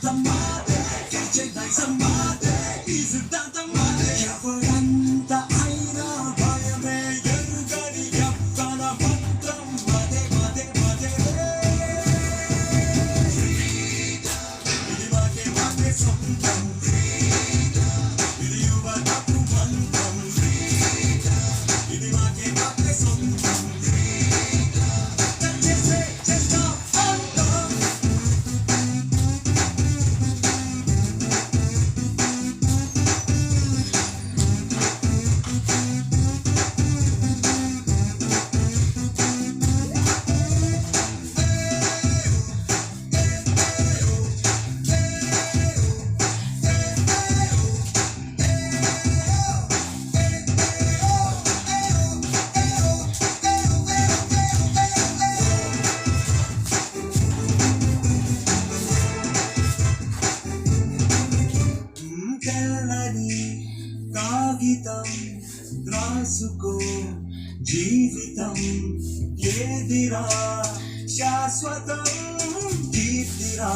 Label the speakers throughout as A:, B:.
A: మాదే గెలిచే నైజం మాదే ఈ సిద్ధాంతం మాదే ఎవరంత అయినా భయమే ఎరుగని యవ్వన మంత్రం మాదే మాదే మాదే ఇది మాకే మాకే సొంతం ఇది యువతకు మంత్రం ఇది మాకే మాకే సొంతం చేసే చేస్తాం అంతం తెల్లని కాగితం రాసుకో జీవితం ఏదిరా శాశ్వతం కీర్తిరా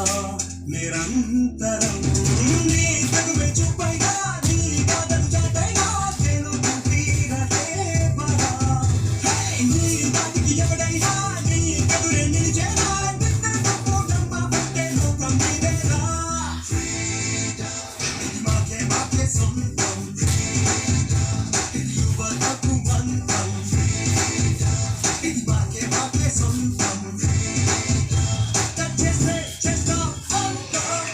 A: నిరంతరం నీ తగువే చూపైగా నీ బాధలు చాటైనా తెలుగు తీరలేపరా నీ బాటికి ఎవడైనా నీ కదురే నిలిచేనా పూర్ణమ్మ పట్టే లోకం నీదేరా ఇది మాకే మాకే సొంతం ఇది యువతకు మంత్రం ఇది మాకే మాకే సొంతం చేసే చేస్తాం అంతం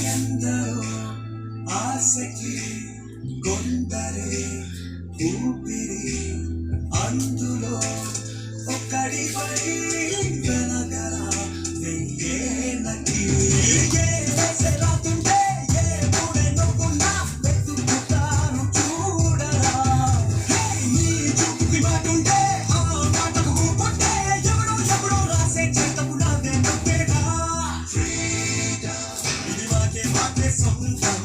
A: ఎందరో ఆశకి కొందరే ఊపిరి అందులో ఒక్కడిపై వెనగరా వెయ్యేళ్ళకి ఏ రాతుంటే ఏ పూడే నొక్కున్నా వెతుకుతాను చూడరా నీ చూపుకి మాటుంటే ఆ మాటకు ఊపుంటే ఎవడో ఎవడో రాసే చేతకు నాదే నొక్కేరా ఇది మాకే మాకే సొంతం